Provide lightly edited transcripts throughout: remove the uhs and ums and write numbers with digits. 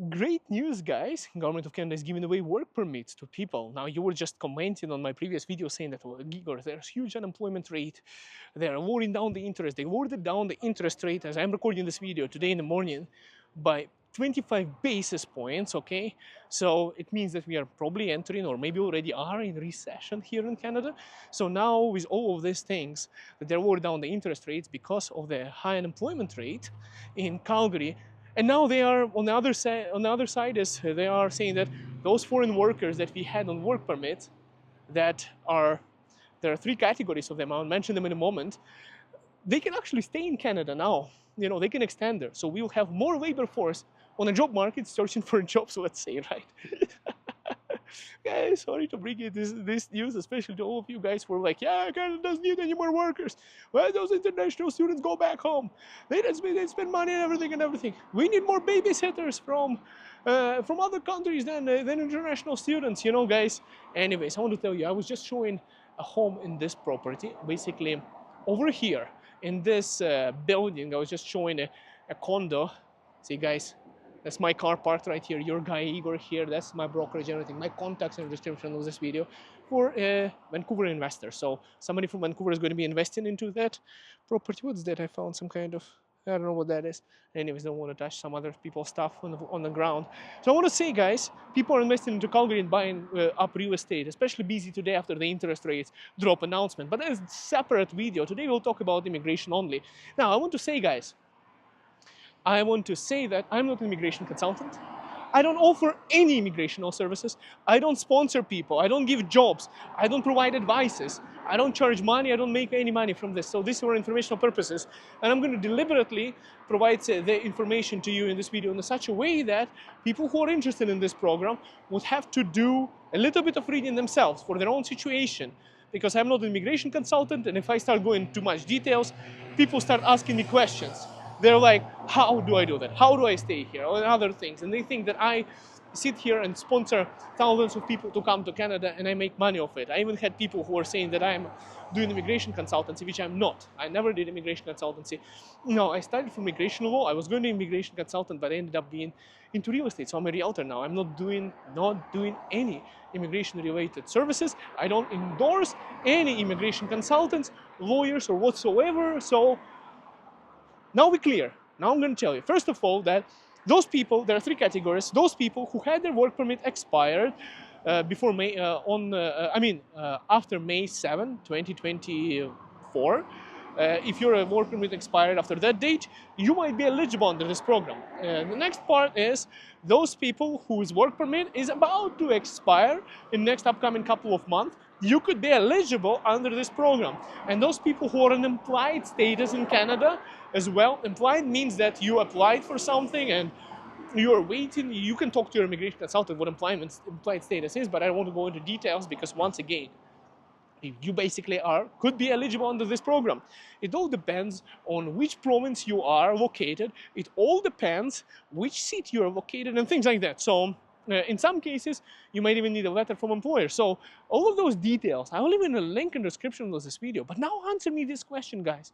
Great news, guys. Government of Canada is giving away work permits to people. Now, you were just commenting on my previous video saying that, well, Igor, there's huge unemployment rate. They're lowering down the interest. They lowered down the interest rate as I'm recording this video today in the morning by 25 basis points, okay? So it means that we are probably entering, or maybe already are, in recession here in Canada. So now with all of these things, that they're lowered down the interest rates because of the high unemployment rate in Calgary. And now they are on the other side. On the other side is they are saying that those foreign workers that we had on work permit, that are there are three categories of them. I'll mention them in a moment. They can actually stay in Canada now. You know, they can extend there. So we'll have more labor force on a job market searching for jobs. Let's say, right? Guys, sorry to bring you this news, especially to all of you guys who are like, yeah, Canada doesn't need any more workers. Well, those international students go back home. They spend money and everything. We need more babysitters from other countries than international students, you know, guys. Anyways, I want to tell you, I was just showing a home in this property, basically over here in this building. I was just showing a condo. See, guys, that's my car parked right here. Your guy Igor here. That's my brokerage and everything. My contacts in the description of this video for Vancouver investors. So somebody from Vancouver is going to be investing into that property. What's that? I found some kind of, I don't know what that is. Anyways, don't want to touch some other people's stuff on the ground. So I want to say, guys, people are investing into Calgary and buying up real estate, especially busy today after the interest rates drop announcement. But that's a separate video. Today we'll talk about immigration only. Now, I want to say, guys, I want to say that I'm not an immigration consultant. I don't offer any immigration services. I don't sponsor people. I don't give jobs. I don't provide advices. I don't charge money. I don't make any money from this. So these are informational purposes. And I'm going to deliberately provide the information to you in this video in such a way that people who are interested in this program would have to do a little bit of reading themselves for their own situation. Because I'm not an immigration consultant, and if I start going too much details, people start asking me questions. They're like, how do I do that? How do I stay here? And other things. And they think that I sit here and sponsor thousands of people to come to Canada and I make money off it. I even had people who are saying that I'm doing immigration consultancy, which I'm not. I never did immigration consultancy. No, I studied for immigration law. I was going to be an immigration consultant, but I ended up being into real estate. So I'm a realtor now. I'm not doing any immigration related services. I don't endorse any immigration consultants, lawyers, or whatsoever. So now we're clear. Now I'm going to tell you, first of all, that those people, there are three categories. Those people who had their work permit expired before May, after May 7, 2024. If your work permit expired after that date, you might be eligible under this program. The next part is those people whose work permit is about to expire in the next upcoming couple of months. You could be eligible under this program. And those people who are in implied status in Canada as well. Implied means that you applied for something and you are waiting. You can talk to your immigration consultant what implied status is, but I don't want to go into details because once again, you basically could be eligible under this program. It all depends on which province you are located. It all depends which city you are located and things like that. So in some cases, you might even need a letter from employer. So all of those details, I will leave in a link in the description of this video. But now answer me this question, guys.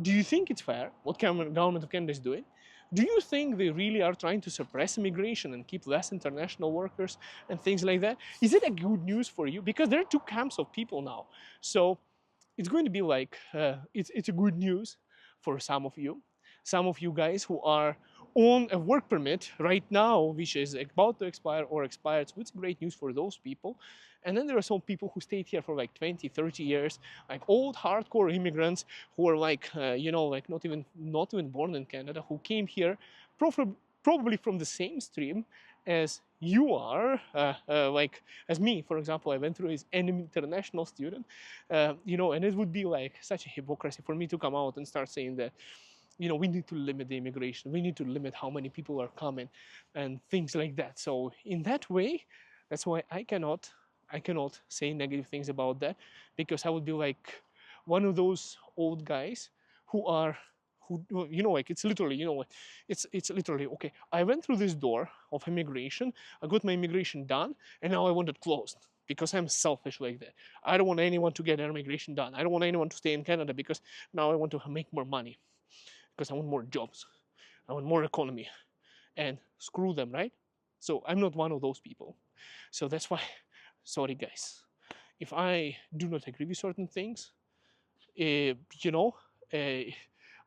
Do you think it's fair what government of Canada is doing? Do you think they really are trying to suppress immigration and keep less international workers and things like that? Is it a good news for you? Because there are two camps of people now. So it's going to be like, it's a good news for some of you. Some of you guys who are on a work permit right now, which is about to expire or expired. So it's great news for those people. And then there are some people who stayed here for like 20, 30 years, like old hardcore immigrants who are like, like not even born in Canada, who came here probably from the same stream as you are, like as me, for example. I went through as an international student, and it would be like such a hypocrisy for me to come out and start saying that, we need to limit the immigration. We need to limit how many people are coming and things like that. So in that way, that's why I cannot say negative things about that, because I would be like one of those old guys who like it's literally, it's literally, okay, I went through this door of immigration, I got my immigration done, and now I want it closed. Because I'm selfish like that. I don't want anyone to get their immigration done. I don't want anyone to stay in Canada because now I want to make more money. Because I want more jobs. I want more economy. and screw them, right? So I'm not one of those people. So that's why, sorry guys, if I do not agree with certain things, you know, uh,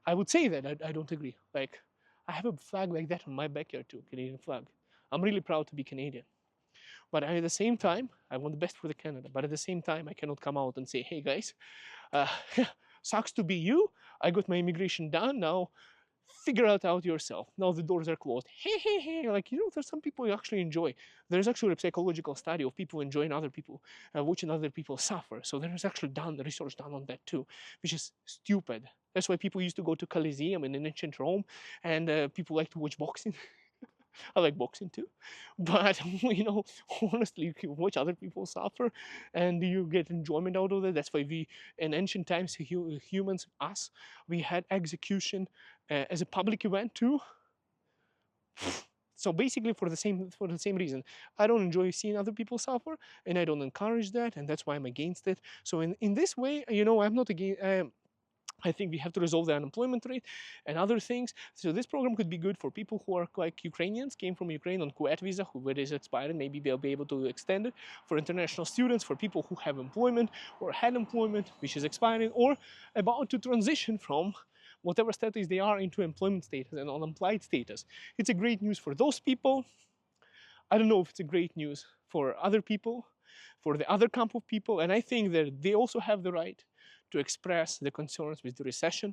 I would say that I don't agree. Like, I have a flag like that on my backyard too, Canadian flag. I'm really proud to be Canadian. But at the same time, I want the best for the Canada. But at the same time, I cannot come out and say, hey guys, uh, sucks to be you. I got my immigration done. Now figure it out yourself. Now the doors are closed. Hey, hey, hey. Like, there's some people you actually enjoy. There's actually a psychological study of people enjoying other people, watching other people suffer. So there is actually research done on that too, which is stupid. That's why people used to go to Coliseum in ancient Rome, and people like to watch boxing. I like boxing too, but honestly, you watch other people suffer, and you get enjoyment out of it. That's why we, in ancient times, humans, us, we had execution as a public event too. So basically, for the same reason, I don't enjoy seeing other people suffer, and I don't encourage that, and that's why I'm against it. So in this way, I'm not against. I think we have to resolve the unemployment rate and other things. So this program could be good for people who are like Ukrainians, came from Ukraine on Kuwait visa, who it is expired, maybe they'll be able to extend it. For international students, for people who have employment or had employment, which is expiring, or about to transition from whatever status they are into employment status and unemployed status. It's a great news for those people. I don't know if it's a great news for other people, for the other camp of people, and I think that they also have the right to express the concerns with the recession,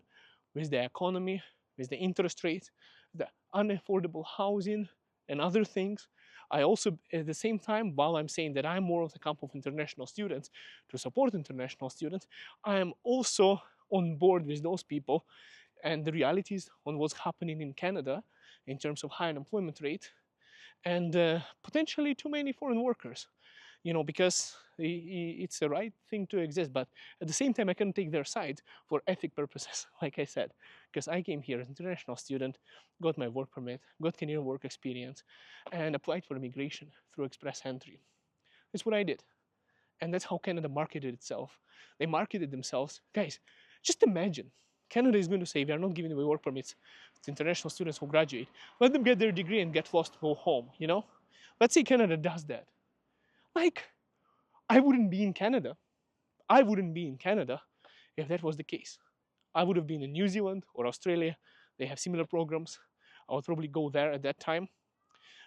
with the economy, with the interest rates, the unaffordable housing, and other things. I also, at the same time, while I'm saying that I'm more of the camp of international students to support international students, I am also on board with those people and the realities on what's happening in Canada in terms of high unemployment rate and potentially too many foreign workers, because it's the right thing to exist. But at the same time, I can take their side for ethic purposes, like I said, because I came here as an international student, got my work permit, got Canadian work experience, and applied for immigration through express entry. That's what I did. And that's how Canada marketed itself. They marketed themselves. Guys, just imagine Canada is going to say, we are not giving away work permits to international students who graduate. Let them get their degree and get lost, go home. Let's say Canada does that. Like, I wouldn't be in Canada. I wouldn't be in Canada if that was the case. I would have been in New Zealand or Australia. They have similar programs. I would probably go there at that time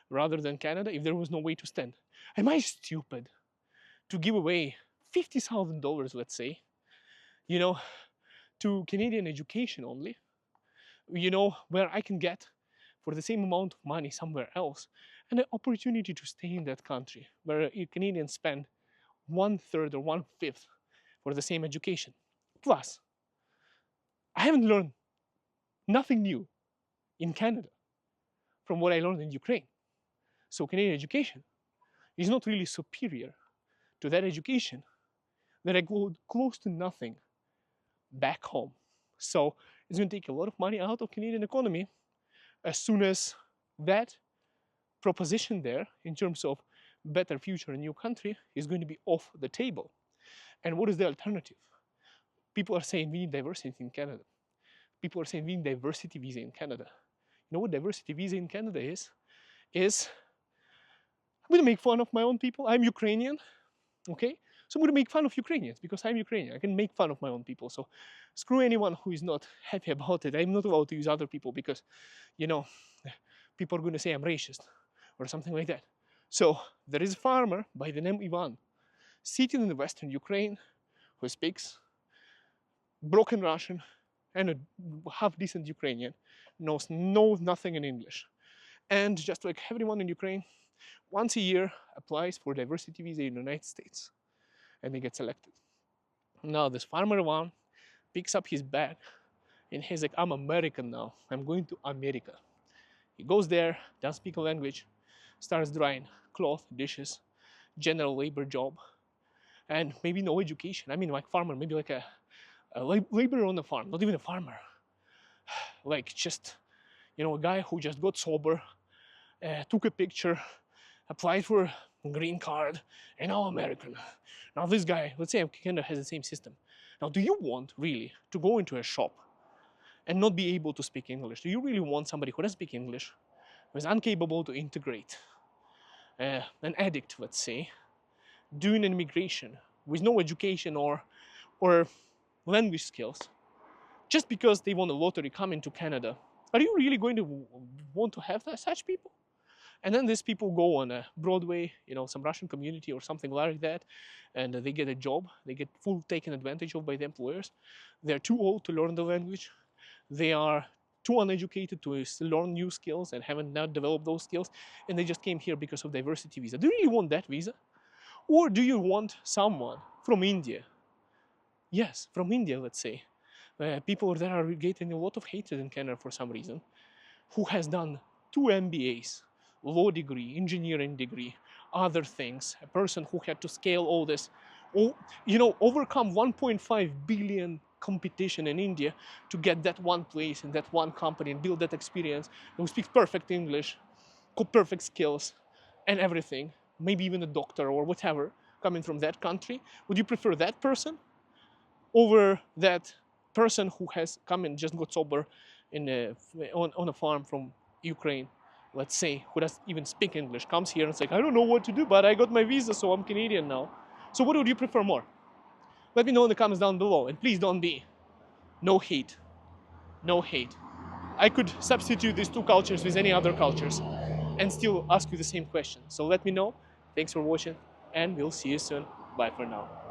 rather than Canada if there was no way to stand. Am I stupid to give away $50,000, let's say, to Canadian education only, where I can get for the same amount of money somewhere else and an opportunity to stay in that country where Canadians spend 1/3 or 1/5 for the same education. Plus, I haven't learned nothing new in Canada from what I learned in Ukraine. So Canadian education is not really superior to that education that I got close to nothing back home. So it's going to take a lot of money out of Canadian economy as soon as that proposition there in terms of better future in new country is going to be off the table. And what is the alternative? People are saying we need diversity in Canada. People are saying we need diversity visa in Canada. You know what diversity visa in Canada is? I'm going to make fun of my own people. I'm Ukrainian, okay? So I'm going to make fun of Ukrainians because I'm Ukrainian. I can make fun of my own people. So screw anyone who is not happy about it. I'm not allowed to use other people because, people are going to say I'm racist or something like that. So there is a farmer by the name Ivan sitting in the western Ukraine who speaks broken Russian and a half decent Ukrainian, knows nothing in English. And just like everyone in Ukraine, once a year applies for diversity visa in the United States and they get selected. Now this farmer one picks up his bag and he's like, I'm American now. I'm going to America. He goes there, doesn't speak a language, starts drying cloth, dishes, general labor job, and maybe no education. I mean, like farmer, maybe like a laborer on the farm, not even a farmer. Like just, a guy who just got sober, took a picture, applied for a green card, and now American. Now this guy, let's say Canada has the same system. Now, do you want really to go into a shop and not be able to speak English? Do you really want somebody who doesn't speak English was incapable to integrate, an addict, let's say, doing an immigration with no education or language skills, just because they won a lottery coming to Canada, are you really going to want to have such people? And then these people go on a Broadway, some Russian community or something like that, and they get a job. They get full taken advantage of by the employers. They're too old to learn the language. They are too uneducated to learn new skills and haven't now developed those skills. And they just came here because of diversity visa. Do you really want that visa? Or do you want someone from India? Yes, from India, let's say. People that are getting a lot of hatred in Canada for some reason, who has done 2 MBAs, law degree, engineering degree, other things, a person who had to scale all this, overcome 1.5 billion competition in India to get that one place in that one company and build that experience, who speaks perfect English, perfect skills and everything, maybe even a doctor or whatever, coming from that country. Would you prefer that person over that person who has come and just got sober on a farm from Ukraine, let's say, who doesn't even speak English, comes here and it's like, I don't know what to do, but I got my visa, so I'm Canadian now. So what would you prefer more? Let me know in the comments down below, and please don't be no hate. No hate. I could substitute these two cultures with any other cultures and still ask you the same question. So let me know. Thanks for watching, and we'll see you soon. Bye for now.